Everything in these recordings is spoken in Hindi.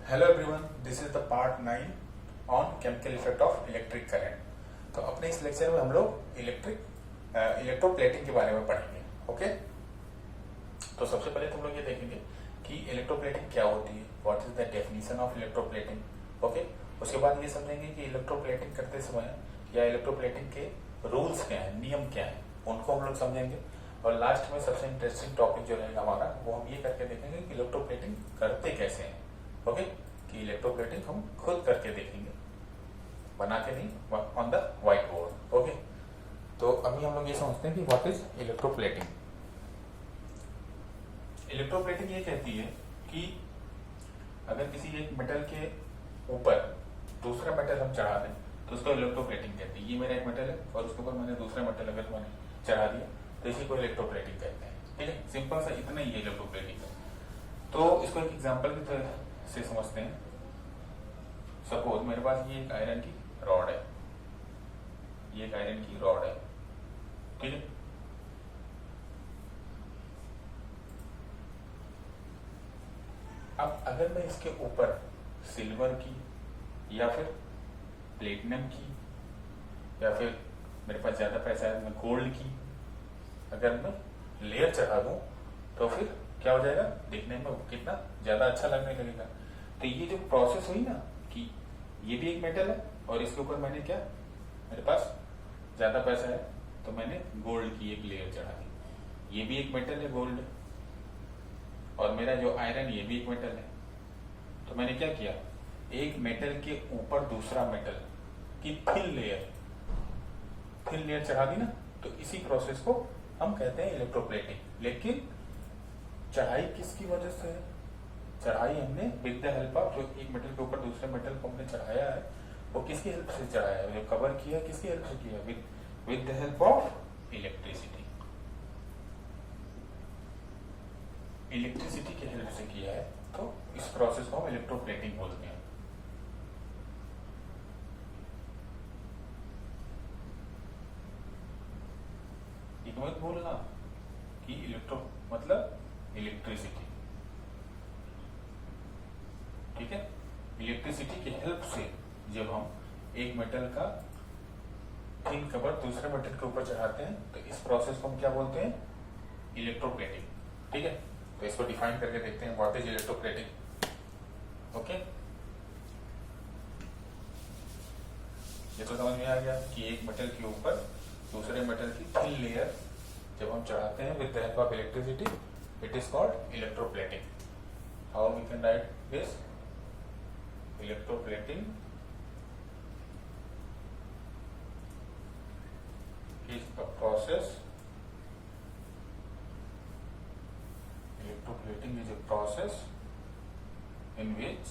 Hello everyone, this is the part 9 on chemical effect of electric current. तो अपने इस लेक्चर में हम लोग इलेक्ट्रोप्लेटिंग के बारे में पढ़ेंगे। ओके, तो सबसे पहले तुम लोग ये देखेंगे कि इलेक्ट्रोप्लेटिंग क्या होती है, what is the definition of electroplating. Okay, उसके बाद ये समझेंगे कि इलेक्ट्रोप्लेटिंग करते समय या इलेक्ट्रोप्लेटिंग के रूल्स क्या है, नियम क्या है, उनको हम लोग समझेंगे। और लास्ट में सबसे इंटरेस्टिंग टॉपिक जो रहेगा हमारा, वो हम ये करके देखेंगे कि इलेक्ट्रोप्लेटिंग करते कैसे हैं। ओके, कि इलेक्ट्रोप्लेटिंग हम खुद करके देखेंगे, बना के नहीं, on the white board. Okay, तो अभी हम लोग ये समझते हैं कि व्हाट इज इलेक्ट्रोप्लेटिंग। इलेक्ट्रोप्लेटिंग ये कहती है कि अगर किसी एक मेटल के ऊपर दूसरा मेटल हम चढ़ा दें तो उसको इलेक्ट्रोप्लेटिंग कहती है। ये मेरा एक मेटल है और उसके ऊपर मैंने दूसरा मेटल अगर मैंने चढ़ा दिया तो इसी को इलेक्ट्रोप्लेटिंग कहते हैं। ठीक है, सिंपल सा इतना ही है इलेक्ट्रोप्लेटिंग का। तो इसको एक एग्जांपल की तरह से समझते हैं। सपोज मेरे पास ये एक आयरन की रॉड है, ये एक आयरन की रॉड है। ठीक है, अब अगर मैं इसके ऊपर सिल्वर की या फिर प्लेटिनम की या फिर मेरे पास ज्यादा पैसा है मैं गोल्ड की अगर मैं लेयर चढ़ा दूं तो फिर क्या हो जाएगा, देखने में कितना ज्यादा अच्छा लगने लगेगा। तो ये जो प्रोसेस हुई ना कि ये भी एक मेटल है और इसके ऊपर मैंने क्या, मेरे पास ज्यादा पैसा है तो मैंने गोल्ड की एक लेयर चढ़ा दी। ये भी एक मेटल है, गोल्ड, और मेरा जो आयरन ये भी एक मेटल है। तो मैंने क्या किया, एक मेटल के ऊपर दूसरा मेटल की थिन लेयर चढ़ा दी ना। तो इसी प्रोसेस को हम कहते हैं इलेक्ट्रोप्लेटिंग। लेकिन चढ़ाई किसकी वजह से है? चढ़ाई हमने विद द हेल्प ऑफ, जो एक मेटल के ऊपर दूसरे मेटल को हमने चढ़ाया है वो किसकी हेल्प से चढ़ाया है, जो कवर किया किसकी हेल्प से किया, with the help of electricity. Electricity की हेल्प से किया है, तो इस प्रोसेस को हम इलेक्ट्रोप्लेटिंग बोलते हैं। एक मत बोलना कि इलेक्ट्रो मतलब इलेक्ट्रिसिटी। ठीक है, इलेक्ट्रिसिटी की हेल्प से जब हम एक मेटल का थिन कवर दूसरे मेटल के ऊपर चढ़ाते हैं तो इस प्रोसेस को हम क्या बोलते हैं, इलेक्ट्रोप्लेटिंग। ठीक है, तो इसको डिफाइन करके देखते हैं, व्हाट इज इलेक्ट्रोप्लेटिंग। ओके, ये तो समझ में आ गया कि एक मेटल के ऊपर दूसरे मेटल की थिन लेयर जब हम चढ़ाते हैं with the help of electricity, it is called electroplating. How we can write this, electroplating is a process. Electroplating is a process in which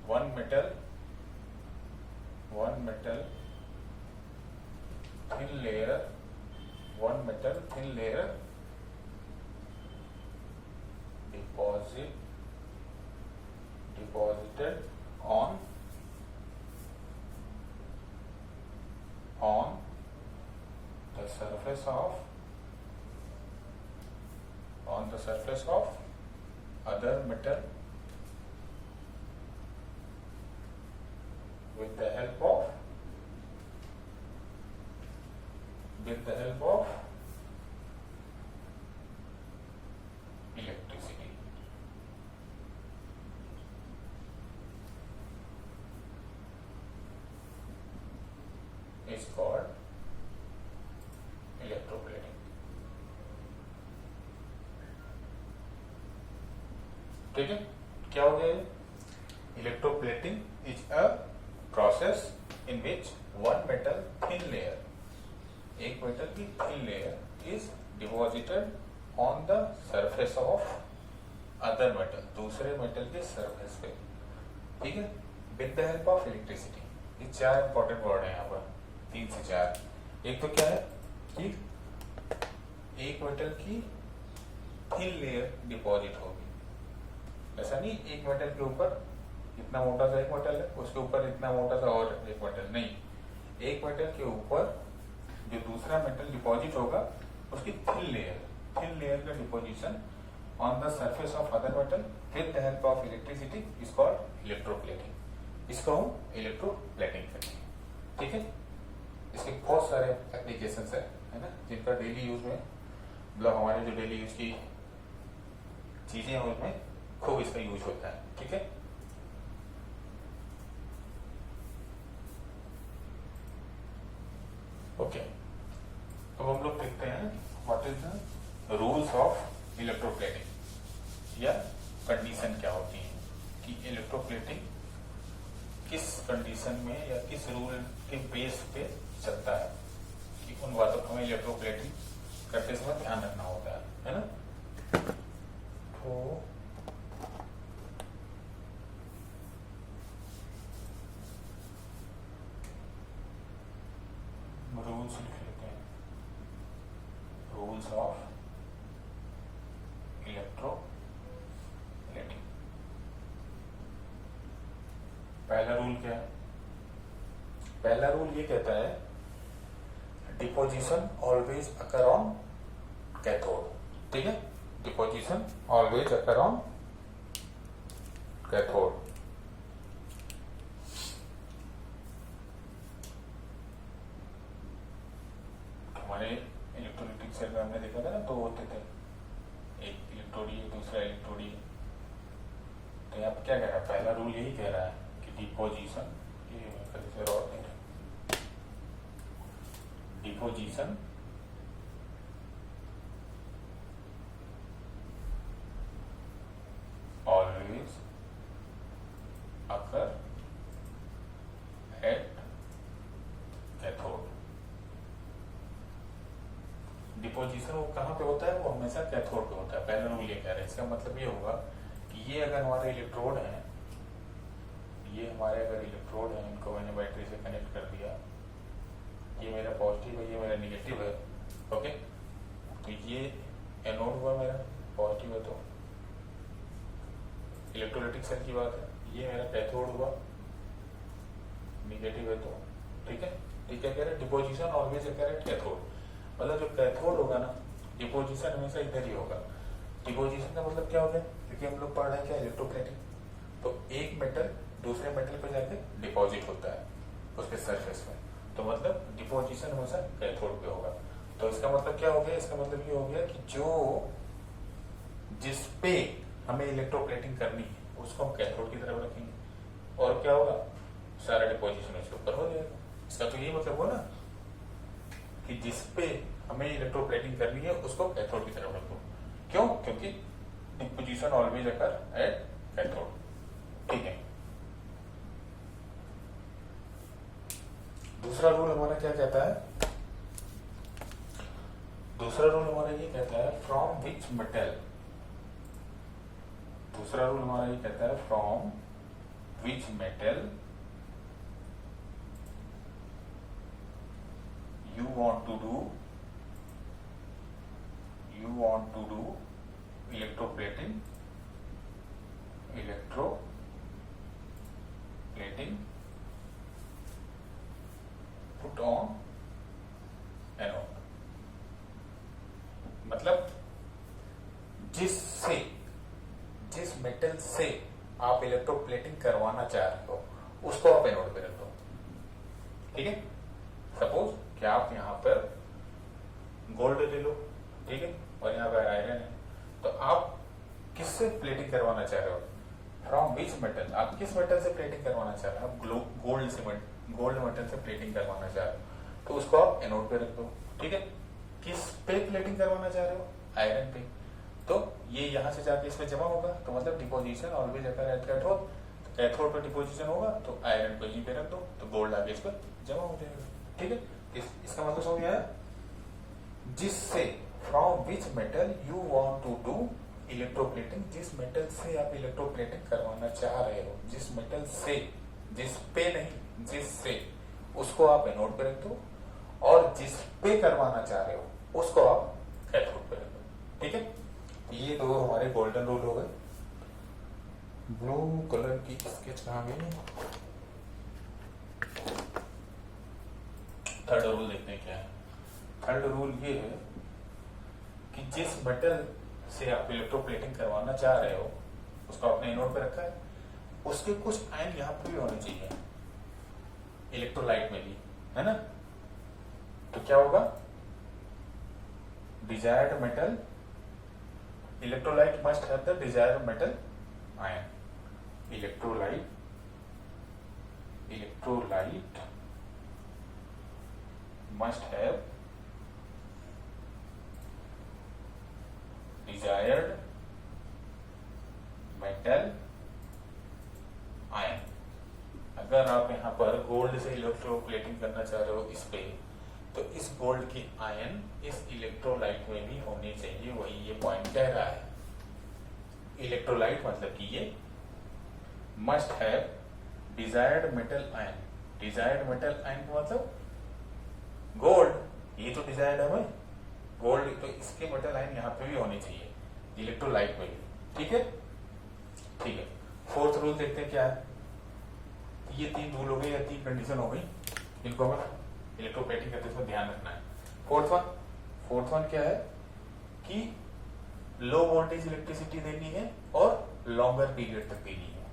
one metal thin layer deposited on the surface of other metal with the help of electricity. Is called electroplating. ठीक है, क्या हो गया, electroplating is a process in which one metal thin layer, एक मेटल की thin layer is deposited on the surface of other metal, दूसरे मेटल के सरफेस पे। ठीक है, with the help of electricity. ये चार इंपॉर्टेंट वर्ड है यहाँ पर, 3 से 4। एक तो क्या है कि एक मेटल की थिन लेयर डिपॉजिट होगी। ऐसा नहीं एक मेटल के ऊपर इतना मोटा सा एक मेटल है, उसके ऊपर इतना मोटा सा और एक मेटल नहीं, एक मेटल के ऊपर जो दूसरा मेटल डिपॉजिट होगा उसकी थिन लेयर का deposition on the surface of other metal with the help of electricity is called electroplating. इसको हम इलेक्ट्रोप्लेटिंग कहते हैं। ठीक है, इसके बहुत सारे एप्लीकेशंस है ना, जिनका डेली यूज में मतलब हमारे जो डेली यूज की चीजें हैं उसमें खूब इसका यूज होता है। ठीक है, ओके, अब हम लोग देखते हैं what is the rules of electroplating या कंडीशन क्या होती है कि इलेक्ट्रोप्लेटिंग किस कंडीशन में या किस रूल के बेस पे चलता है, कि उन बातों को हमें इलेक्ट्रोप्लेटिंग करते समय ध्यान रखना होता है ना। तो रूल्स लिख लेते हैं, रूल्स ऑफ इलेक्ट्रोप्लेटिंग। पहला रूल क्या है? पहला रूल ये कहता है deposition always occur on cathode. ठीक है, deposition always occur on cathode. हमारे इलेक्ट्रोलिटिक सेल में हमने देखा था ना, दो होते थे, एक इलेक्ट्रोडी दूसरा इलेक्ट्रोडी। तो यहाँ क्या कह रहा है? पहला रूल यही कह रहा है कि डिपोजिशन, ये और deposition always occur at cathode. Deposition वो कहाँ पे होता है? वो हमेशा कैथोड पे होता है। पहला रूल ये कह रहा है। इसका मतलब ये होगा कि ये अगर हमारे इलेक्ट्रोड है, ये हमारे अगर इलेक्ट्रोड है, इनको मैंने बैटरी से कनेक्ट कर दिया, ये मेरा पॉजिटिव है, ये मेरा निगेटिव है। ओके, तो ये एनोड हुआ मेरा, पॉजिटिव है तो इलेक्ट्रोलाइटिक सेल की बात है। ये मेरा कैथोड हुआ, निगेटिव है तो ठीक है। ठीक है, कह रहे deposition always occur at cathode, मतलब जो कैथोड होगा ना, डिपोजिशन हमेशा इधर ही होगा। डिपोजिशन का मतलब क्या हो गया? क्योंकि हम लोग पढ़ रहे हैं क्या, इलेक्ट्रोप्लेटिंग। तो एक मेटल दूसरे मेटल पे जाके डिपॉजिट होता है उसके सरफेस में, तो मतलब डिपोजिशन हमेशा कैथोड पे होगा। तो इसका मतलब क्या हो गया? इसका मतलब ये हो गया कि जो जिस पे हमें इलेक्ट्रोप्लेटिंग करनी है उसको हम कैथोड की तरफ रखेंगे, और क्या होगा? सारा डिपोजिशन उसके ऊपर हो जाएगा। इसका तो यही मतलब हुआ ना कि जिस पे हमें इलेक्ट्रोप्लेटिंग करनी है उसको कैथोड की तरफ रखो। क्यों? क्योंकि deposition always occur at cathode. ठीक है, दूसरा रूल हमारा क्या कहता है? दूसरा रूल हमारा ये कहता है फ्रॉम विच मेटल, दूसरा रूल हमारा ये कहता है from which metal you want to do electroplating put on anode। मतलब जिस मेटल से आप इलेक्ट्रोप्लेटिंग करवाना चाह रहे हो उसको आप एनोड पे रख दो। ठीक है, सपोज कि आप यहाँ पर गोल्ड ले लो, ठीक है, और यहाँ पर आयरन है, तो आप किससे प्लेटिंग करवाना चाह रहे हो? फ्रॉम विच मेटल, आप किस मेटल से प्लेटिंग करवाना चाह रहे हो? आप गोल्ड मेटल से प्लेटिंग करवाना चाह रहे हो, तो उसको आप एनोड पे रख दो। ठीक है, किस पे प्लेटिंग करवाना चाह रहे हो? आयरन पे। तो ये यहाँ से जाके इसमें जमा होगा, तो मतलब deposition always occur at cathode. तो कैथोड पे डिपोजिशन होगा तो आयरन को यहीं पे रख दो, तो गोल्ड आगे इस पर जमा हो जाएगा। ठीक है, इसका मतलब समझ में आया? जिससे from which metal you want to do electroplating, जिस मेटल से आप इलेक्ट्रोप्लेटिंग करवाना चाह रहे हो, जिस मेटल से, जिस पे नहीं, जिससे, उसको आप एनोड पे रख दो, और जिस पे करवाना चाह रहे हो उसको आप कैथोड पे रख दो। ठीक है, ये दो हमारे गोल्डन रूल हो गए। ब्लू कलर की स्केच कहाँ गई? थर्ड रूल देखते हैं क्या है। थर्ड रूल ये है कि जिस मेटल से आप इलेक्ट्रोप्लेटिंग करवाना चाह रहे हो उसको आपने एनोड पे रखा है, उसके कुछ आयन यहाँ पे भी होने चाहिए इलेक्ट्रोलाइट में भी, है ना। तो क्या होगा, desired metal electrolyte must have the desired metal ion. Electrolyte must have desired metal ion। अगर आप यहाँ पर गोल्ड से इलेक्ट्रोप्लेटिंग करना चाह रहे हो इस पे, तो इस गोल्ड की आयन इस इलेक्ट्रोलाइट में भी होनी चाहिए, वही ये पॉइंट कह रहा है। इलेक्ट्रोलाइट मतलब कि ये must have desired metal ion. Desired metal ion मतलब गोल्ड, ये तो डिजायर्ड है भाई गोल्ड, तो इसके मेटल आयन यहाँ पे भी होने चाहिए इलेक्ट्रोलाइट में भी, ठीक है। ठीक है, फोर्थ रूल देखते हैं क्या है। ये 3 रूल हो गए या 3 कंडीशन हो गई, इनको हमें इलेक्ट्रोप्लेटिंग करते समय ध्यान रखना है। फोर्थ वन क्या है कि लो वोल्टेज इलेक्ट्रिसिटी देनी है और लॉन्गर पीरियड तक देनी है।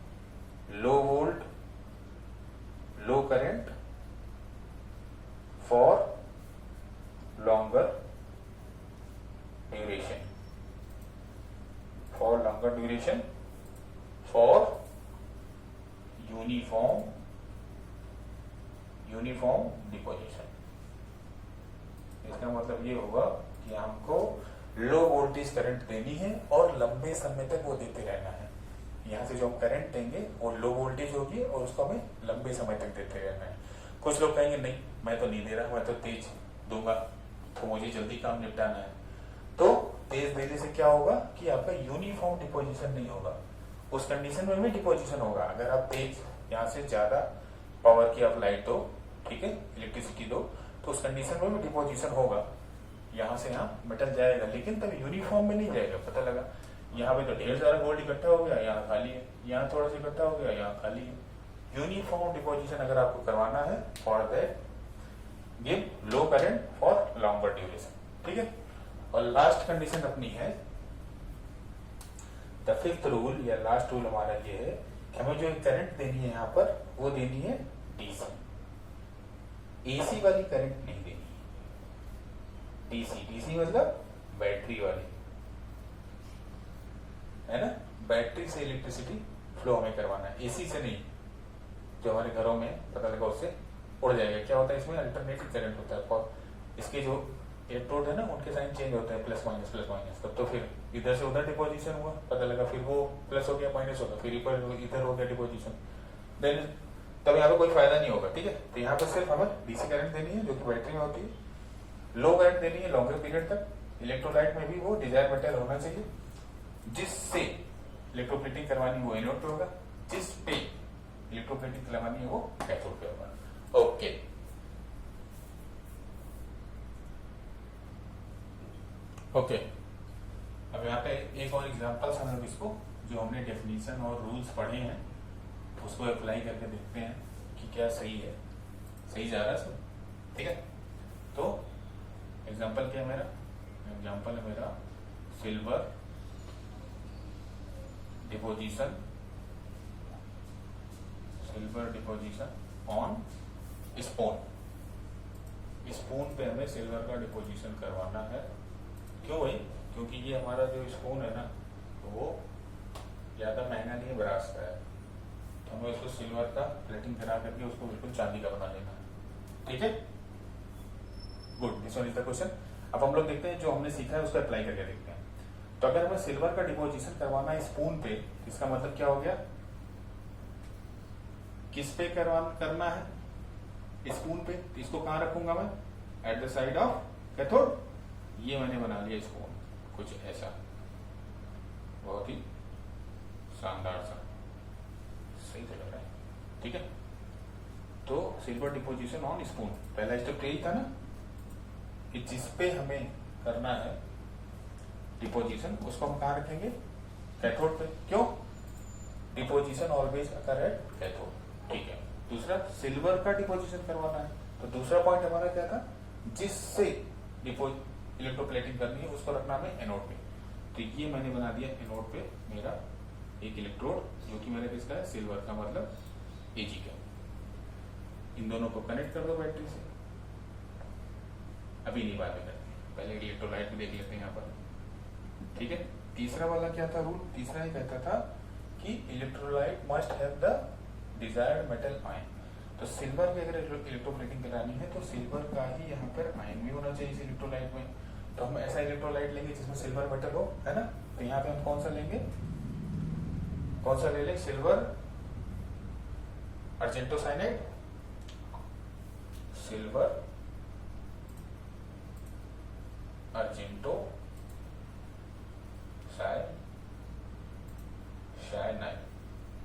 Low volt low current for longer duration, for uniform deposition. इसका मतलब ये होगा कि हमको लो वोल्टेज करंट देनी है और लंबे समय तक वो देते रहना है। यहाँ से जो हम करंट देंगे वो लो वोल्टेज होगी और उसको हमें लंबे समय तक देते रहना है। कुछ लोग कहेंगे नहीं मैं तो नहीं दे रहा, मैं तो तेज दूंगा, तो मुझे जल्दी काम निपटाना है। तो तेज देने से क्या होगा कि आपका यूनिफॉर्म डिपोजिशन नहीं होगा, उस कंडीशन में भी डिपोजिशन होगा। अगर आप तेज यहाँ से ज्यादा पावर की आप लाइट दो, ठीक है, इलेक्ट्रिसिटी दो, तो उस कंडीशन में भी डिपोजिशन होगा, यहाँ से यहाँ मेटल जाएगा, लेकिन तब यूनिफॉर्म में नहीं जाएगा। पता लगा यहाँ पे तो ढेर सारा गोल्ड इकट्ठा हो गया, यहाँ खाली है, यहाँ थोड़ा सा इकट्ठा हो गया, यहाँ खाली है। यूनिफॉर्म डिपोजिशन अगर आपको करवाना है for that give low current for longer duration, ठीक है। और लास्ट कंडीशन अपनी है द फिफ्थ रूल या लास्ट रूल हमारा ये है कि हमें जो करंट देनी है यहाँ पर वो देनी है डीसी, एसी वाली करंट नहीं देनी है। डीसी मतलब बैटरी वाली, है ना, बैटरी से इलेक्ट्रिसिटी फ्लो हमें करवाना है, एसी से नहीं। जो हमारे घरों में पता लगा उससे उड़ जाएगा। क्या होता है इसमें अल्टरनेटिव करंट होता है, और इसके जो इलेक्ट्रोड है ना उनके साइन चेंज होता है, प्लस माइनस। तब तो फिर इधर से उधर डिपोजिशन हुआ, पता लगा फिर वो प्लस हो गया माइनस हो गया, फिर इधर हो गया डिपोजिशन, देन तब यहाँ पे कोई फायदा नहीं होगा, ठीक है। तो यहाँ पे सिर्फ हमें डीसी करंट देनी है जो कि बैटरी में होती है, लो करंट देनी है लॉन्गर पीरियड तक। इलेक्ट्रोलाइट में भी वो डिजायर मेटल होना चाहिए, जिससे इलेक्ट्रोप्लेटिंग करवानी वो एनोड पे होगा, जिस पे इलेक्ट्रोप्लेटिंग करवानी है वो कैथोड पे होगा। Okay, okay. अब यहाँ पे एक और एग्जांपल्स हम लोग इसको जो हमने डेफिनेशन और रूल्स पढ़े हैं उसको अप्लाई करके देखते हैं कि क्या सही है, सही जा रहा है सब, ठीक है। तो एग्जांपल क्या है मेरा, एग्जांपल है मेरा सिल्वर डिपोजिशन ऑन स्पून पे हमें सिल्वर का डिपोजिशन करवाना है। क्यों भाई, क्योंकि ये हमारा जो स्पून है ना वो ज्यादा महंगा नहीं है, ब्रास का है, तो हमें उसको सिल्वर का प्लेटिंग करा करके उसको बिल्कुल चांदी का बना लेना है, ठीक है। Good, this one is the question. अब हम लोग देखते हैं जो हमने सीखा है उसको अप्लाई करके देखते हैं। तो अगर हमें सिल्वर का डिपोजिशन करवाना है स्पून पे, इसका मतलब क्या हो गया, किस पे करना है, स्पून पे। तो इसको कहां रखूंगा मैं, at the side of cathode. ये मैंने बना लिया स्पून कुछ ऐसा, बहुत ही शानदार सा, सही तो लग रहा है, ठीक है। तो सिल्वर डिपोजिशन ऑन स्पून, पहला स्टेप यही था ना कि जिस पे हमें करना है डिपोजिशन उसको हम कहां रखेंगे, कैथोड पे। क्यों, deposition always occur at cathode, ठीक है। दूसरा सिल्वर का डिपोजिशन करवाना है, तो दूसरा पॉइंट हमारा क्या था, जिससे इलेक्ट्रोप्लेटिंग करनी है उसको रखना हमें एनोड पे। तो ये मैंने बना दिया एनोड पे मेरा एक इलेक्ट्रोड जो कि मेरा किसका है, सिल्वर का, मतलब Ag का। इन दोनों को कनेक्ट कर दो बैटरी से। अभी नहीं बात करते, पहले इलेक्ट्रोलाइट भी देख लेते हैं यहाँ पर, ठीक है। तीसरा वाला क्या था रूल, तीसरा ही कहता था कि electrolyte must have the desired metal ion. तो सिल्वर की अगर इलेक्ट्रोप्लेटिंग करानी है तो सिल्वर का ही यहाँ पर आयन भी होना चाहिए इस इलेक्ट्रोलाइट में। तो हम ऐसा इलेक्ट्रोलाइट लेंगे जिसमें सिल्वर मेटल हो, है ना। तो यहाँ पे हम कौन सा लेंगे, कौन सा ले लें, सिल्वर अर्जेंटोसाइनाइड, सिल्वर अर्जेंटो साइनाइड,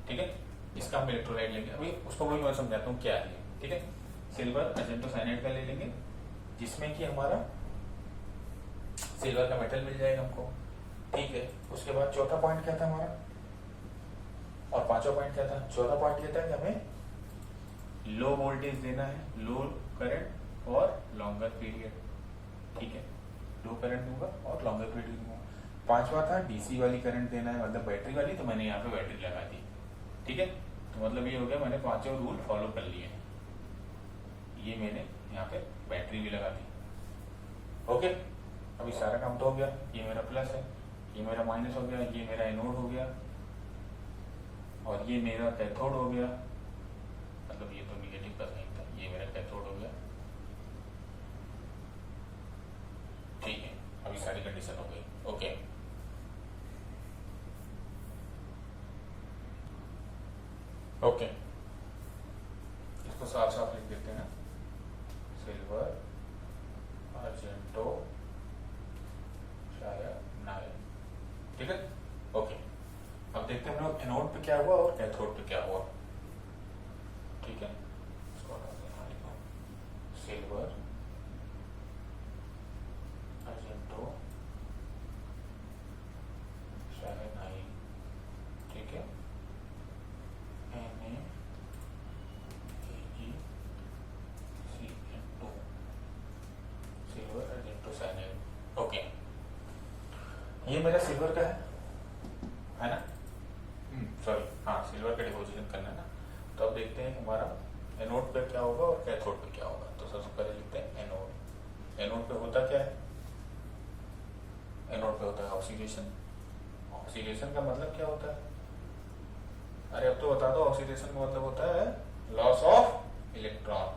ठीक है। इसका हम इलेक्ट्रोलाइट लेंगे, अभी उसको भी मैं समझाता हूँ क्या है, ठीक है। सिल्वर अर्जेंटोसाइनाइड का ले लेंगे जिसमें कि हमारा सिल्वर का मेटल मिल जाएगा हमको, ठीक है। उसके बाद चौथा पॉइंट क्या था हमारा, और पांचवा पॉइंट क्या था। चौथा पॉइंट ये था कि हमें लो वोल्टेज देना है, लो करंट और लॉन्गर पीरियड, ठीक है। लो करंट दूंगा और लॉन्गर पीरियड दूंगा। पांचवा था डीसी वाली करंट देना है, मतलब बैटरी वाली, तो मैंने यहाँ पे बैटरी लगा दी, ठीक है। तो मतलब ये हो गया मैंने पांचों रूल फॉलो कर लिए हैं। ये मैंने यहाँ पे बैटरी भी लगा दी, ओके। अभी सारा काम तो हो गया, ये मेरा प्लस है, ये मेरा माइनस हो गया, ये मेरा एनोड हो गया और ये मेरा कैथोड हो गया, मतलब ये तो निगेटिव का साइन था, ये मेरा कैथोड हो गया, ठीक है। अभी सारी कंडीशन हो गई, ओके। ओके, इसको साफ साफ लिख देते हैं, सिल्वर अर्जेंटो साइनाइड, ठीक है, ओके। अब देखते हैं हम लोग एनोड पे क्या हुआ और कैथोड पे क्या हुआ, ठीक है। इसको सिल्वर अर्जेंटो साइनाइड, ठीक है, NaAgCN2 सिल्वर अर्जेंटोसाइनाइड, ओके। ये मेरा सिल्वर का है ना, सॉरी, हाँ, सिल्वर का डिपोजिशन करना है ना। तो अब देखते हैं हमारा एनोड पे क्या होगा और कैथोड पे क्या होगा। तो सबसे पहले लिखते हैं एनोड। एनोड पे होता क्या है, एनोड पे होता है ऑक्सीडेशन। ऑक्सीडेशन का मतलब क्या होता है, अरे अब तो बता दो, ऑक्सीडेशन का मतलब होता है loss of electron,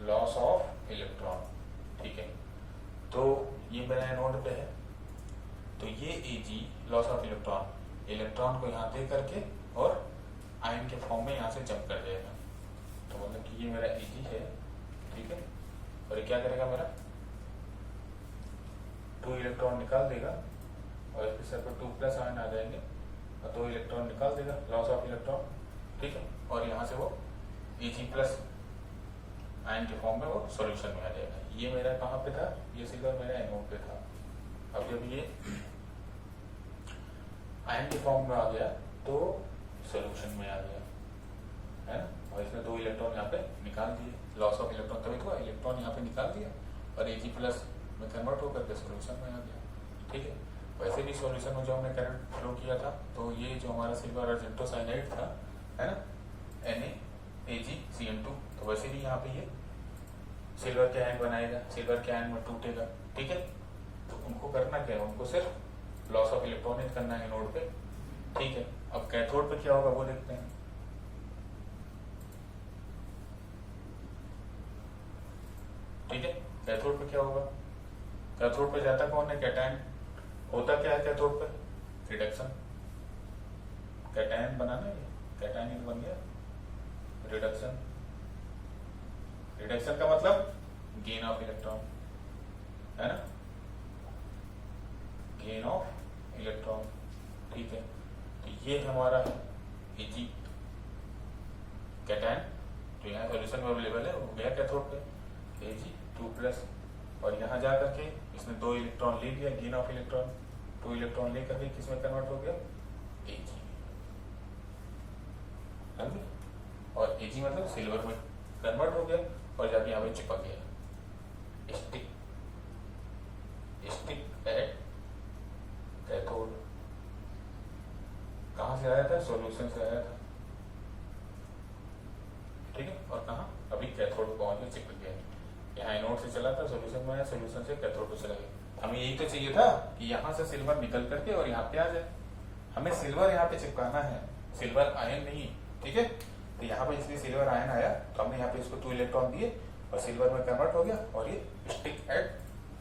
loss of electron, ठीक है। तो ये मेरा एनोड पे है, तो ये Ag loss of electron, electron को यहाँ दे करके और आयन के फॉर्म में यहाँ से जंप कर जाएगा। तो मतलब कि ये मेरा Ag है, ठीक है। और ये क्या करेगा, मेरा 2 इलेक्ट्रॉन निकाल देगा और इसके सर पर 2+ आयन आ जाएंगे और 2 इलेक्ट्रॉन निकाल देगा, लॉस ऑफ इलेक्ट्रॉन, ठीक है। और यहाँ से वो Ag+ आयन के फॉर्म में वो सॉल्यूशन में आ जाएगा। ये मेरा कहाँ पे था, ये सिल्वर मेरा एनोड पे था। अब जब ये आयन के फॉर्म में आ गया तो सॉल्यूशन में आ गया, है ना। और इसने 2 इलेक्ट्रॉन यहाँ पे निकाल दिए, लॉस ऑफ इलेक्ट्रॉन तभी तो इलेक्ट्रॉन यहाँ पे निकाल दिया और Ag+ में कन्वर्ट होकर के सॉल्यूशन में आ गया, ठीक है। वैसे भी सॉल्यूशन में जो हमने करंट फ्लो किया था, तो ये जो हमारा सिल्वर अर्जेंटोसाइनाइड था, है ना, NaAgCN2, तो वैसे भी यहाँ पे ये सिल्वर के आयन बनाएगा, सिल्वर के आयन में टूटेगा, ठीक है। तो उनको करना क्या है, उनको सिर्फ लॉस ऑफ इलेक्ट्रॉन करना है नोड पे, ठीक है। अब कैथोड पे क्या होगा वो देखते हैं, ठीक है। कैथोड पे क्या होगा, कैथोड पे जाता कौन है, कैटायन। होता क्या है कैथोड पे, रिडक्शन, कैटायन बनाना है, कैटायन बन गया, रिडक्शन। रिडक्शन का मतलब गेन ऑफ इलेक्ट्रॉन, है ना, गेन ऑफ इलेक्ट्रॉन, ठीक है। तो ये हमारा है Ag कैटायन जो यहाँ सॉल्यूशन में अवेलेबल है, वो गया कैथोड पे Ag2+, और यहाँ जा करके इसने 2 इलेक्ट्रॉन ले लिया, गेन ऑफ इलेक्ट्रॉन, 2 इलेक्ट्रॉन ले करके किसमें कन्वर्ट हो गया, Ag, समझे। और Ag मतलब सिल्वर में कन्वर्ट हो गया और जाके यहाँ पे चिपक गया, स्टिक, था, सॉल्यूशन से आया था, ठीक है। और कहाँ, अभी कैथोड पहुंच के चिपक गया, यहाँ एनोड से चला था, सॉल्यूशन में आया, सॉल्यूशन से कैथोड को चला गया। हमें यही तो चाहिए था कि यहाँ से सिल्वर निकल करके और यहाँ पे आ जाए, हमें सिल्वर यहाँ पे चिपकाना है, सिल्वर आयन नहीं, ठीक है। तो यहाँ पे इसलिए सिल्वर आयन आया, तो हमने यहाँ पे इसको 2 इलेक्ट्रॉन दिए और सिल्वर में कन्वर्ट हो गया और ये stick at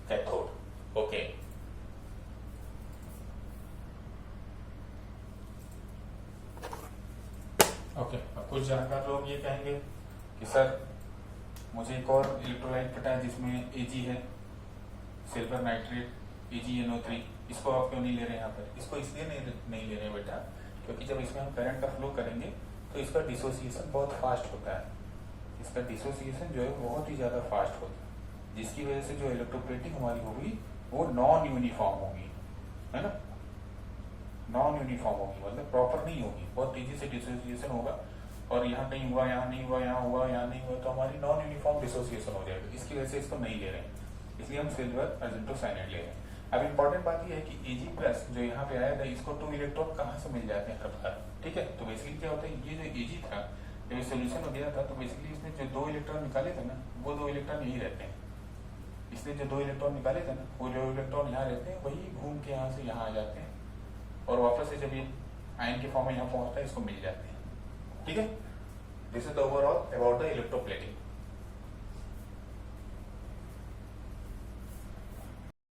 cathode. Okay, okay. अब कुछ जानकार लोग ये कहेंगे कि सर मुझे एक और इलेक्ट्रोलाइट पता है जिसमें Ag है, सिल्वर नाइट्रेट, AgNO3, इसको आप क्यों नहीं ले रहे यहाँ पर? इसको इसलिए नहीं ले रहे बेटा, क्योंकि जब इसमें हम करंट का फ्लो करेंगे तो इसका डिसोसिएशन बहुत फास्ट होता है, इसका डिसोसिएशन जो है बहुत ही ज्यादा फास्ट होता है, जिसकी वजह से जो इलेक्ट्रोप्लेटिंग हमारी होगी वो नॉन यूनिफॉर्म होगी, है ना, नॉन यूनिफॉर्म होगी, मतलब प्रॉपर नहीं होगी, बहुत तेजी से डिसोसिएशन होगा और यहाँ कहीं हुआ, यहाँ नहीं हुआ, यहाँ हुआ, यहाँ नहीं हुआ, तो हमारी नॉन यूनिफॉर्म डिसोसिएशन हो जाएगा। इसकी वजह से इसको नहीं ले रहे हैं, इसलिए हम सिल्वर अर्जेंटोसाइनाइड ले रहे हैं। अब इम्पोर्टेंट बात यह है कि Ag+ जो यहाँ पे आया था, इसको 2 इलेक्ट्रॉन कहाँ से मिल जाते हैं हर बार, ठीक है। तो बेसिकली क्या होता है, ये जो Ag था, जब सोल्यूशन हो गया था तो बेसिकली इसने जो 2 इलेक्ट्रॉन निकाले थे ना, वो 2 इलेक्ट्रॉन यही रहते हैं, इसने जो 2 इलेक्ट्रॉन निकाले थे ना, वो 2 इलेक्ट्रॉन यहाँ रहते हैं, वही घूम के यहाँ से यहाँ आ जाते हैं और वापस से जब ये आयन के फॉर्म में यहाँ पहुंचता है इसको मिल जाते हैं, ठीक है। This is the overall about the electroplating.